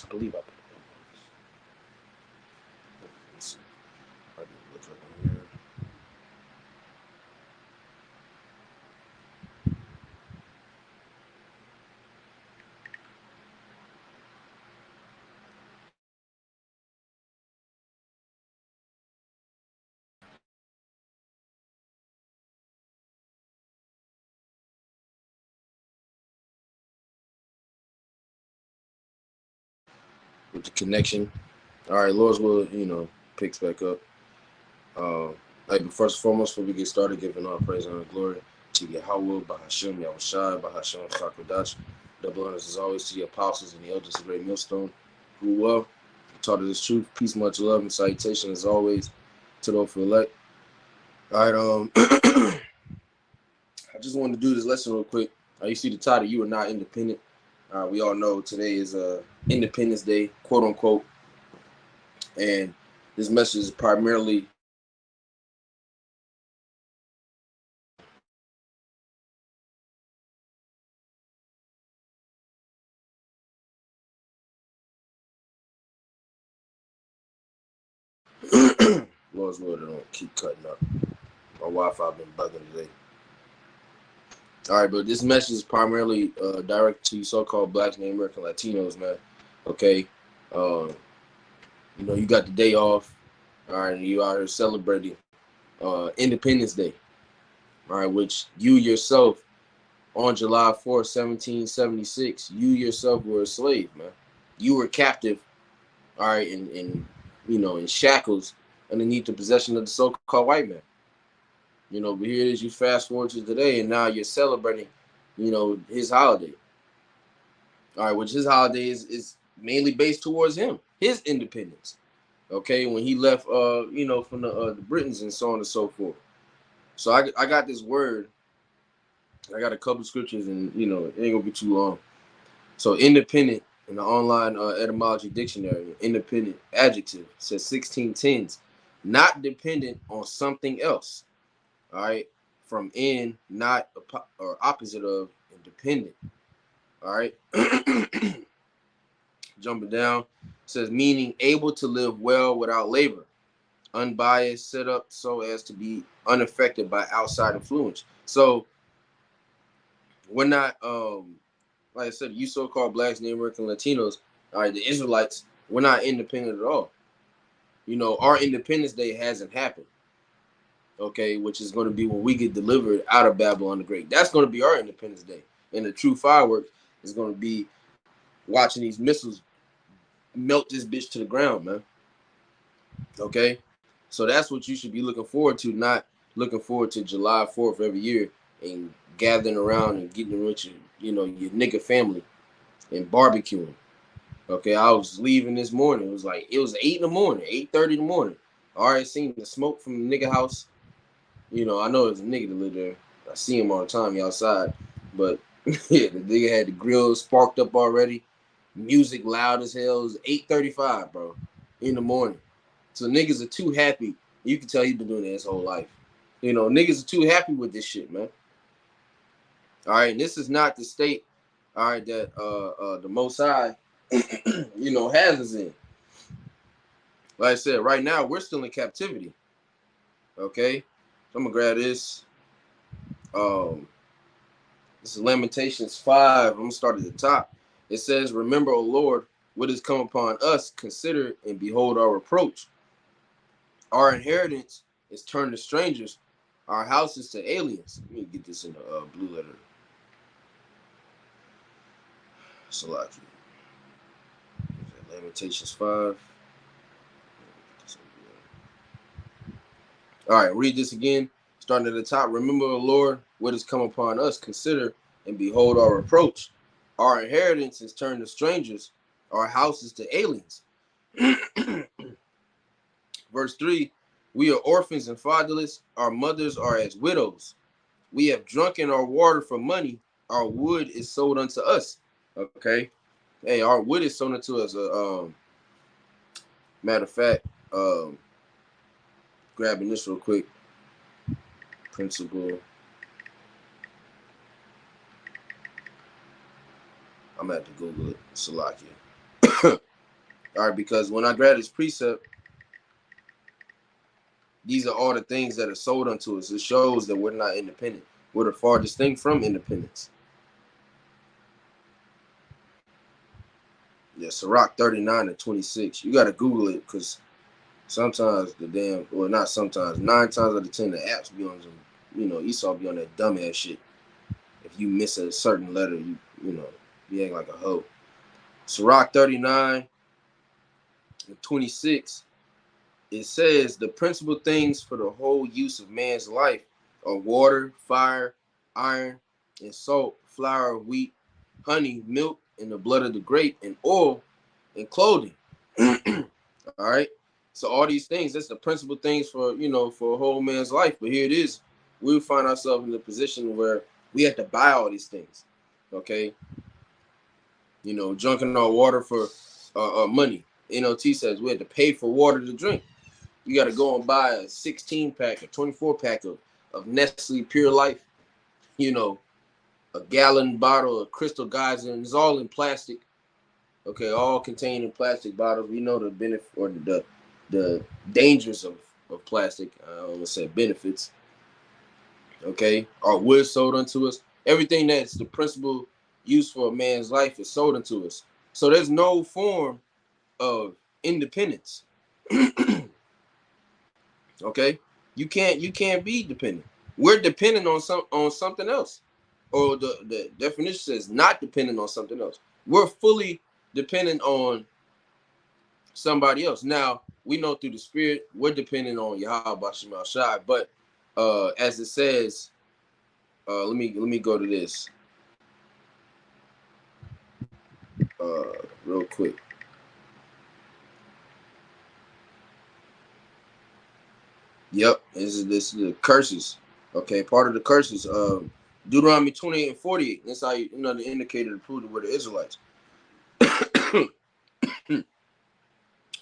I believe I put it on. Let's see. I can look up on here. With the connection. All right, Lord's will, picks back up. Uh, but first and foremost, before we get started, giving all praise and glory to Yahweh, Bahashim, Yahushai, Bahashim, Sakradash. Double honors as always to the apostles and the elders of the Great Millstone, who taught us this truth. Peace, much love, and salutation as always to those who elect. All right, I just wanted to do this lesson real quick. You see the title, You Are Not Independent. We all know today is Independence Day, quote unquote. And this message is primarily Lord's Lord, I don't keep cutting up. My Wi-Fi been bugging today. All right, but this message is primarily directed to you so-called Blacks and American Latinos, man. Okay, you got the day off. All right, and you out here celebrating Independence Day. All right, which you yourself on July 4th, 1776, you yourself were a slave, man. You were captive. All right, in shackles underneath the possession of the so-called white man. But here it is, you fast forward to today, and now you're celebrating, his holiday. All right, which his holiday is mainly based towards him, his independence. Okay, when he left, from the Britons and so on and so forth. So I got this word. I got a couple scriptures, and it ain't gonna be too long. So independent in the online etymology dictionary, independent adjective says 1610s, not dependent on something else. All right, from in, not or opposite of, independent. All right, jumping down, says meaning able to live well without labor, unbiased, set up so as to be unaffected by outside influence. So we're not, like I said, you so-called Blacks, Native American Latinos, all right, the Israelites, we're not independent at all. Our Independence Day hasn't happened. Okay, which is going to be when we get delivered out of Babylon the Great. That's going to be our Independence Day. And the true fireworks is going to be watching these missiles melt this bitch to the ground, man. Okay? So that's what you should be looking forward to, not looking forward to July 4th every year and gathering around and getting with your nigga family and barbecuing. Okay, I was leaving this morning. It was 8 in the morning, 8:30 in the morning. I already seen the smoke from the nigga house. I know there's a nigga that live there. I see him all the time outside. But yeah, the nigga had the grill sparked up already. Music loud as hell. It was 8:35, bro, in the morning. So niggas are too happy. You can tell he's been doing it his whole life. Niggas are too happy with this shit, man. All right, and this is not the state, all right, that the Most High, has us in. Like I said, right now we're still in captivity. Okay, so I'm gonna grab this. This is Lamentations 5. I'm gonna start at the top. It says, "Remember, O Lord, what has come upon us. Consider and behold our reproach. Our inheritance is turned to strangers. Our houses to aliens." Let me get this in the blue letter. Salaki. Lamentations 5. All right, read this again. Starting at the top. "Remember, O Lord, what has come upon us. Consider and behold our reproach. Our inheritance is turned to strangers. Our houses to aliens." Verse 3, "We are orphans and fatherless. Our mothers are as widows. We have drunken our water for money. Our wood is sold unto us." Okay. Hey, our wood is sold unto us. Matter of fact, grabbing this real quick. Principle. I'm going to have to Google it. Salakia. All right, because when I grab this precept, these are all the things that are sold unto us. It shows that we're not independent. We're the farthest thing from independence. Yeah, Sirach 39 and 26. You got to Google it because sometimes well, not sometimes, 9 times out of 10, the apps be on some, Esau be on that dumbass shit. If you miss a certain letter, you act like a hoe. Sirach 39 and 26, it says the principal things for the whole use of man's life are water, fire, iron, and salt, flour, wheat, honey, milk, and the blood of the grape, and oil, and clothing. All right. So all these things, that's the principal things for a whole man's life. But here it is, we find ourselves in a position where we have to buy all these things. Okay. Drinking our water for money. NOT says we had to pay for water to drink. You got to go and buy a 16 pack, a 24 pack of Nestle Pure Life, a gallon bottle of Crystal Geyser, and it's all in plastic. Okay, all contained in plastic bottles. We know the benefit or the dangers of plastic. I almost said benefits. Okay, our wood sold unto us. Everything that's the principal use for a man's life is sold unto us. So there's no form of independence. Okay, you can't be dependent. We're dependent on something else, or the definition says not dependent on something else. We're fully dependent on somebody else. Now we know through the Spirit we're dependent on Yahweh Bashim Al Shai, but as it says, let me go to this real quick. Yep, this is the curses. Okay, part of the curses. Deuteronomy 28 and 48. That's how the indicator to prove that we're the Israelites.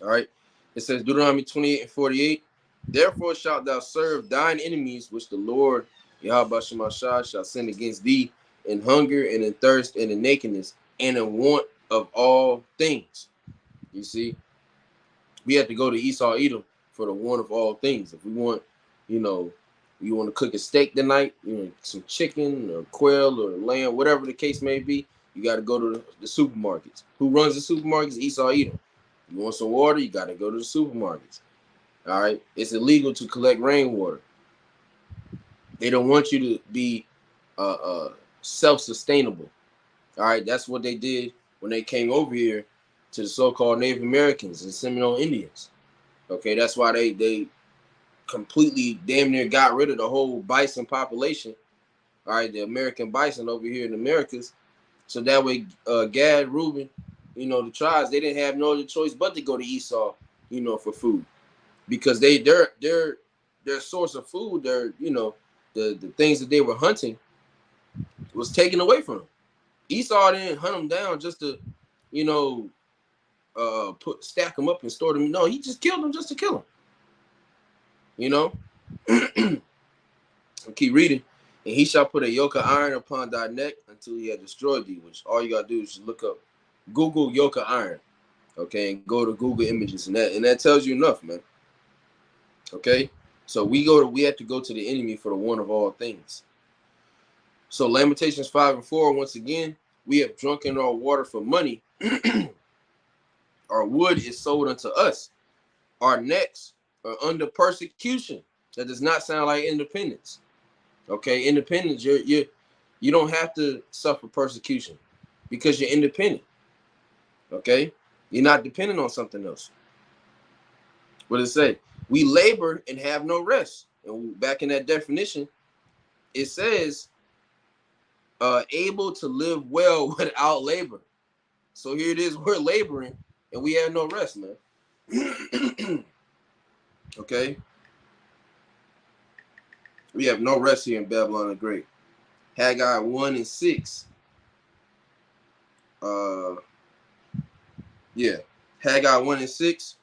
All right. It says Deuteronomy 28 and 48. Therefore shalt thou serve thine enemies, which the Lord Yahweh Shemashah shall send against thee in hunger and in thirst and in nakedness and in want of all things. You see, we have to go to Esau Edom for the want of all things. If we want, you want to cook a steak tonight, some chicken or quail or lamb, whatever the case may be, you got to go to the supermarkets. Who runs the supermarkets? Esau Edom. You want some water? You got to go to the supermarkets. All right. It's illegal to collect rainwater. They don't want you to be self-sustainable. All right. That's what they did when they came over here to the so-called Native Americans and Seminole Indians. Okay. That's why they completely damn near got rid of the whole bison population. All right. The American bison over here in the Americas. So that way, Gad, Reuben, the tribes, they didn't have no other choice but to go to Esau, for food, because their source of food, the things that they were hunting was taken away from them. Esau didn't hunt them down just to, stack them up and store them. No, he just killed them just to kill them. I'll keep reading. And he shall put a yoke of iron upon thy neck until he had destroyed thee, which all you got to do is just look up, Google yoke of iron, okay, and go to Google Images, and that tells you enough, man. Okay, so we have to go to the enemy for the one of all things. So Lamentations 5 and 4, once again, we have drunken our water for money. Our wood is sold unto us. Our necks are under persecution. That does not sound like independence. Okay, independence, you don't have to suffer persecution because you're independent. Okay, you're not dependent on something else. What does it say? We labor and have no rest. And back in that definition, it says able to live well without labor. So here it is, we're laboring and we have no rest, man. Okay. We have no rest here in Babylon the Great. Haggai 1 and 6. Haggai 1 and 6.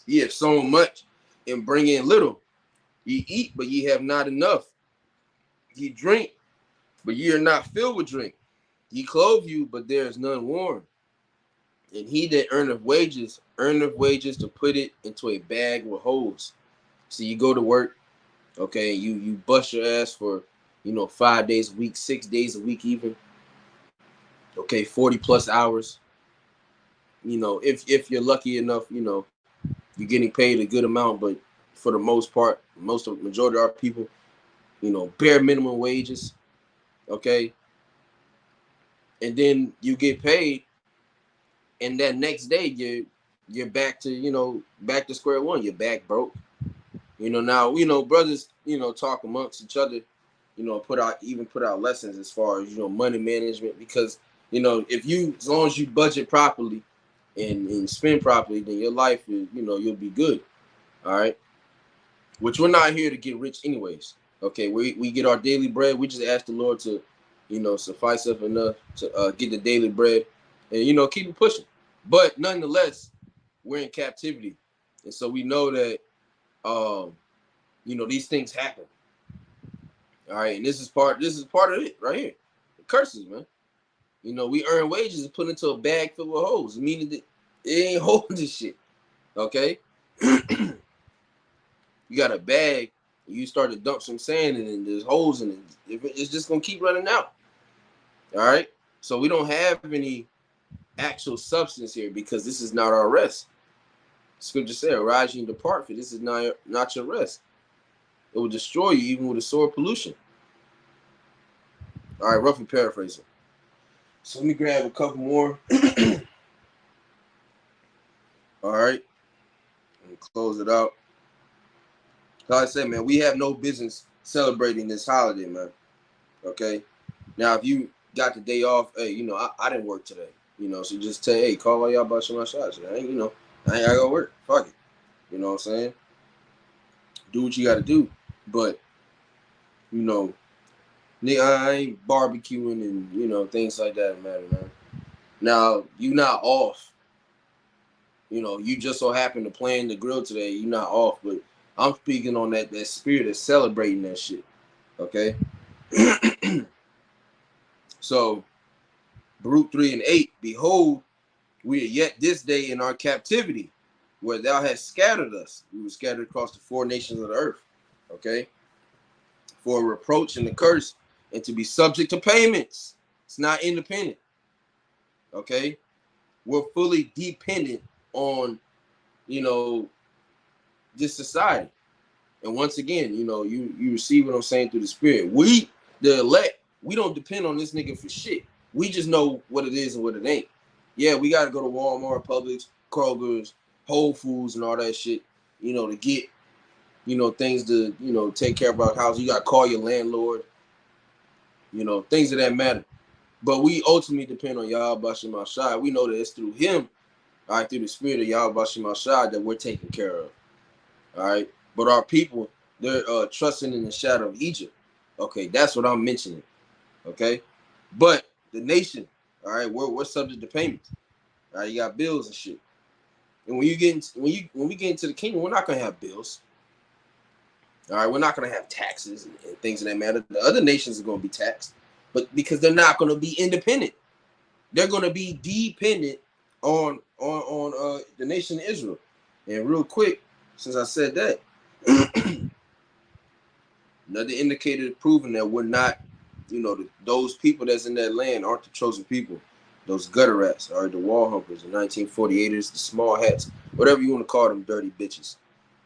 Ye have sown much and bring in little. Ye eat, but ye have not enough. Ye drink, but ye are not filled with drink. Ye clothe you, but there is none warm. And he that earneth wages to put it into a bag with holes. So you go to work, okay, you bust your ass for 5 days a week, 6 days a week even. Okay, 40 plus hours. If you're lucky enough, you're getting paid a good amount, but for the most part, majority of our people, bare minimum wages. Okay. And then you get paid, and that next day you're back to square one. You're back broke. Now brothers talk amongst each other, put out lessons as far as money management, because as long as you budget properly and spend properly, then your life is you'll be good. All right, which we're not here to get rich anyways. Okay, we get our daily bread. We just ask the Lord to suffice us enough to get the daily bread and keep it pushing. But nonetheless, we're in captivity, and so we know that these things happen. All right, and this is part of it right here. The curses, man. We earn wages and put into a bag filled with holes, meaning that it ain't holding this shit. Okay. You got a bag, you start to dump some sand in it, and there's holes in it. It's just gonna keep running out. All right. So we don't have any actual substance here because this is not our rest. Scripture said, "Arise and depart, for this is not your rest. It will destroy you even with a sword pollution." All right, roughly paraphrasing. So let me grab a couple more. All right, and close it out. Like I said, man, we have no business celebrating this holiday, man. Okay. Now, if you got the day off, hey, I didn't work today. So just tell, hey, call all y'all about my shots. I ain't gotta go work. Fuck it. You know what I'm saying? Do what you gotta do. But, nigga, I ain't barbecuing and, things like that matter, man. Now, you not off. You just so happen to plan the grill today. You not off, but I'm speaking on that spirit of celebrating that shit. Okay? So, Baruch 3:8, behold, we are yet this day in our captivity, where thou hast scattered us. We were scattered across the 4 nations of the earth. Okay? For a reproach and a curse, and to be subject to payments. It's not independent. Okay? We're fully dependent on, this society. And once again, you receive what I'm saying through the spirit. We, the elect, we don't depend on this nigga for shit. We just know what it is and what it ain't. Yeah, we got to go to Walmart, Publix, Kroger's, Whole Foods, and all that shit, to get, things to, take care of our house. You got to call your landlord, things of that matter. But we ultimately depend on Yahweh Bashim Shai. We know that it's through him, all right, through the spirit of Yahweh Bashim Shai that we're taken care of. All right. But our people, they're trusting in the shadow of Egypt. Okay, that's what I'm mentioning. Okay. But the nation, all right, we're subject to payments. All right, you got bills and shit. And when we get into the kingdom, we're not gonna have bills. All right, we're not gonna have taxes and things of that matter. The other nations are gonna be taxed, but because they're not gonna be independent, they're gonna be dependent on the nation of Israel. And real quick, since I said that, another indicator proving that we're not, those people that's in that land aren't the chosen people. Those gutter rats, all right, the wall humpers, the 1948ers, the small hats, whatever you want to call them, dirty bitches.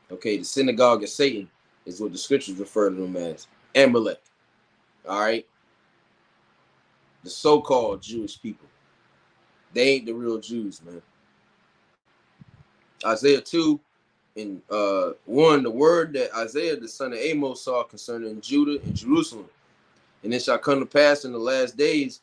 Okay, the synagogue of Satan is what the scriptures refer to them as. Amalek. All right. The so-called Jewish people. They ain't the real Jews, man. Isaiah 2 and 1, the word that Isaiah the son of Amos saw concerning Judah and Jerusalem. And it shall come to pass in the last days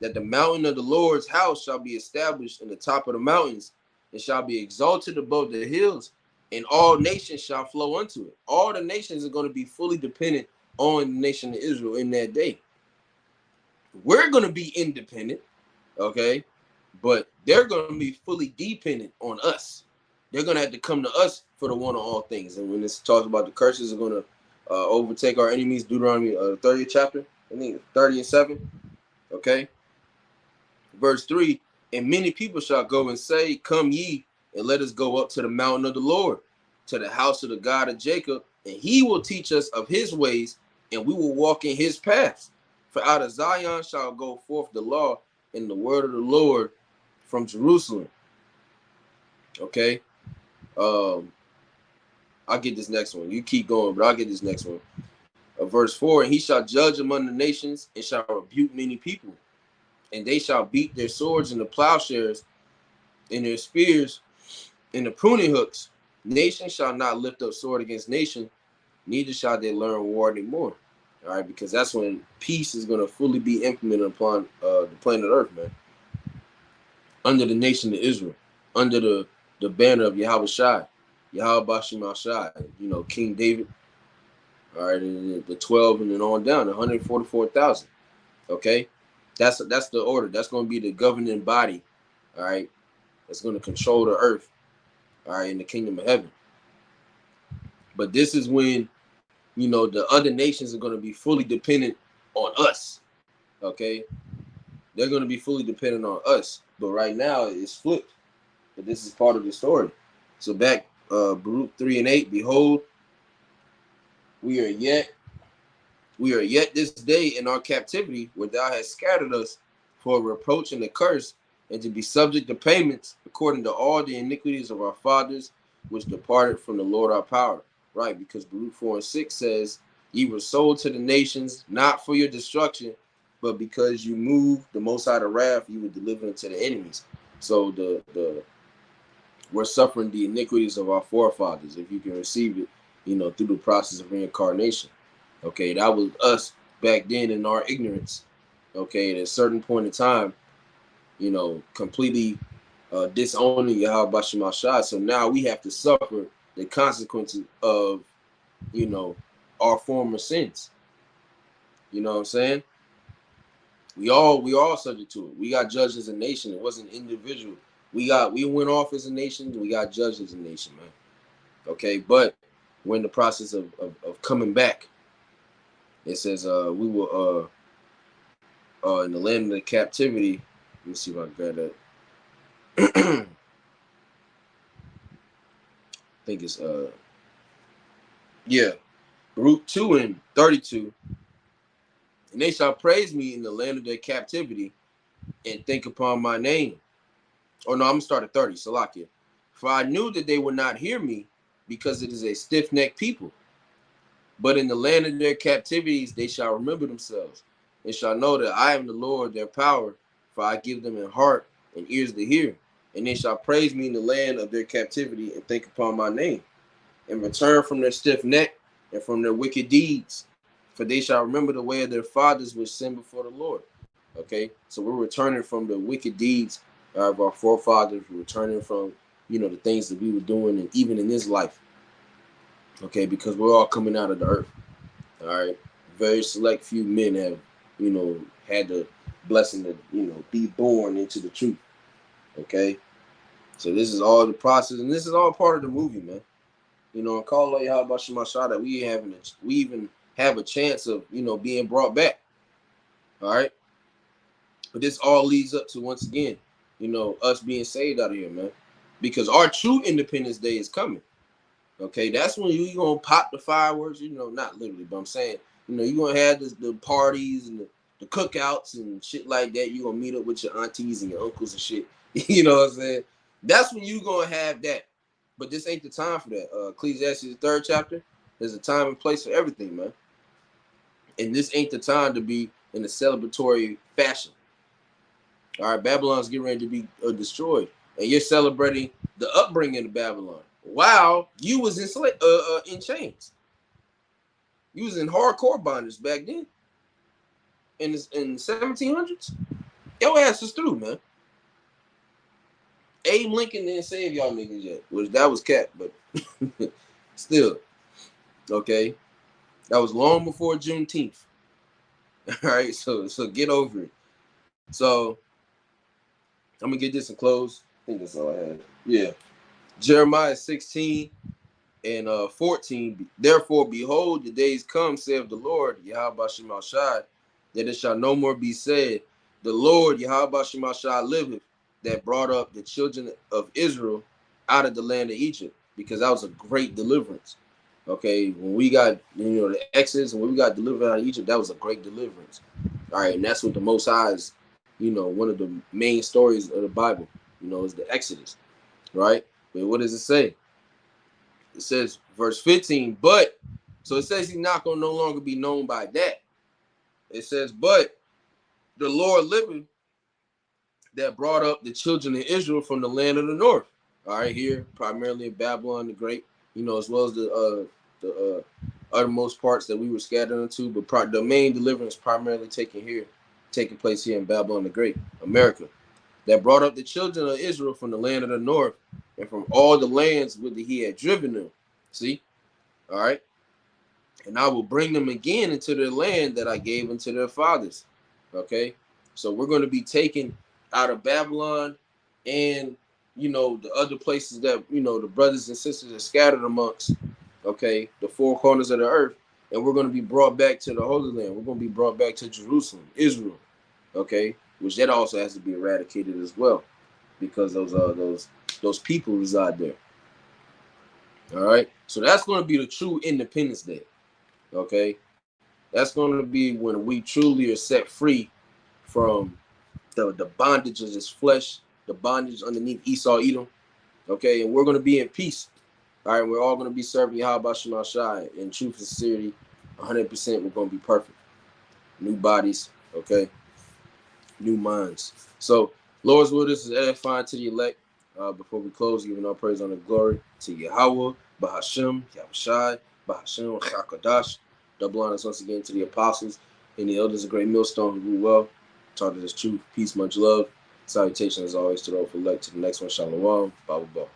that the mountain of the Lord's house shall be established in the top of the mountains, and shall be exalted above the hills, and all nations shall flow unto it. All the nations are going to be fully dependent on the nation of Israel in that day. We're going to be independent, okay? But they're going to be fully dependent on us. They're going to have to come to us for the one of all things. And when this talks about the curses are going to overtake our enemies, Deuteronomy 30th chapter, I think 30 and 7, okay? Verse 3, And many people shall go and say, come ye, and let us go up to the mountain of the Lord, to the house of the God of Jacob, and he will teach us of his ways, and we will walk in his paths. For out of Zion shall go forth the law and the word of the Lord from Jerusalem. Okay. I'll get this next one. You keep going, but I'll get this next one. Verse 4, and he shall judge among the nations and shall rebuke many people, and they shall beat their swords into plowshares and their spears in the pruning hooks. Nation shall not lift up sword against nation, neither shall they learn war anymore. All right, because that's when peace is going to fully be implemented upon the planet Earth, man. Under the nation of Israel, under the banner of Yahweh Shai, Yahweh Bashim Shai, you know, King David. All right, and the 12 and then on down, 144,000. Okay, that's the order. That's going to be the governing body. All right, that's going to control the earth. All right, in the kingdom of heaven. But this is when, you know, the other nations are going to be fully dependent on us. Okay, they're going to be fully dependent on us. But right now it's flipped. But this is part of the story. So back, Baruch 3 and 8. Behold, we are yet this day in our captivity, where thou hast scattered us for a reproach and a curse, and to be subject to payments according to all the iniquities of our fathers, which departed from the Lord our power. Right, because Baruch 4 and 6 says, ye were sold to the nations, not for your destruction, but because you moved the Most High to wrath, you were delivered to the enemies. So we're suffering the iniquities of our forefathers, if you can receive it, you know, through the process of reincarnation. Okay, that was us back then in our ignorance. Okay, at a certain point in time, you know, completely disowning Yahweh Bashim Shai. So now we have to suffer the consequences of, you know, our former sins. You know what I'm saying? We all subject to it. We got judged as a nation. It wasn't individual. We went off as a nation. We got judged as a nation, man. Okay, but we're in the process of coming back. It says we will in the land of the captivity. Let me see if I can grab that. I think it's Baruch 2 and 32. And they shall praise me in the land of their captivity and think upon my name. Oh no, I'm gonna start at 30, Salakia. For I knew that they would not hear me, because it is a stiff-necked people. But in the land of their captivities they shall remember themselves, and shall know that I am the Lord their power, for I give them a heart and ears to hear. And they shall praise me in the land of their captivity and think upon my name, and return from their stiff neck and from their wicked deeds. For they shall remember the way of their fathers which sinned before the Lord. Okay, so we're returning from the wicked deeds of our forefathers. We're returning from, you know, the things that we were doing, and even in this life. Okay, because we're all coming out of the earth. All right, very select few men have, you know, had the blessing to, you know, be born into the truth. Okay, so this is all the process, and this is all part of the movie, man. You know, and call Allah Yahweh Bashim Shai that we even have a chance of, you know, being brought back. All right, but this all leads up to, once again, you know, us being saved out of here, man, because our true Independence Day is coming. Okay, that's when you're gonna pop the fireworks, you know, not literally, but I'm saying, you know, you're gonna have the parties and the cookouts and shit like that. You're gonna meet up with your aunties and your uncles and shit. You know what I'm saying? That's when you're gonna have that. But this ain't the time for that. Ecclesiastes, the 3rd chapter, there's a time and place for everything, man. And this ain't the time to be in a celebratory fashion. All right, Babylon's getting ready to be destroyed, and you're celebrating the upbringing of Babylon. Wow, you was in chains. You was in hardcore bondage back then. In 1700s, your ass is through, man. Abe Lincoln didn't save y'all niggas yet, which that was cat, but still, okay. That was long before Juneteenth. All right, so get over it. So I'm gonna get this and close. I think that's all I had. Yeah, Jeremiah 16 and 14. Therefore, behold, the days come, saith the Lord, Yahweh Bashim Shai, that it shall no more be said, the Lord Yahweh Bashim Shai liveth, that brought up the children of Israel out of the land of Egypt, because that was a great deliverance. Okay, when we got, the Exodus, and when we got delivered out of Egypt, that was a great deliverance. All right, and that's what the Most High is, one of the main stories of the Bible, is the Exodus, right? But what does it say? It says, verse 15, but, so it says he's not going to no longer be known by that. It says, but the Lord living that brought up the children of Israel from the land of the north. All right, here, primarily in Babylon the Great, as well as the uttermost parts that we were scattered into, but the main deliverance primarily taking place here in Babylon the Great, America, that brought up the children of Israel from the land of the north and from all the lands whither he had driven them. See? All right. And I will bring them again into their land that I gave unto their fathers. Okay. So we're going to be taken out of Babylon and, the other places that, the brothers and sisters are scattered amongst, okay, the four corners of the earth. And we're going to be brought back to the Holy Land. We're going to be brought back to Jerusalem, Israel. Okay. Which that also has to be eradicated as well, because those people reside there. All right. So that's going to be the true Independence Day. Okay. That's going to be when we truly are set free from the bondage of this flesh, the bondage underneath Esau, Edom. Okay. And we're going to be in peace. All right. We're all going to be serving Yahweh Shem Shai in truth and sincerity. 100%. We're going to be perfect. New bodies. Okay. New minds. So, Lord's will, this is edifying to the elect. Before we close, giving our praise, honor, glory to Yahweh, Bahashem, Yahushai, Bahashem, Chakadash. Double honors once again to the apostles and the elders of Great Millstone who rule well, taught us truth, peace, much love. Salutation as always to those elect. To the next one, Shalom, Baba Ba.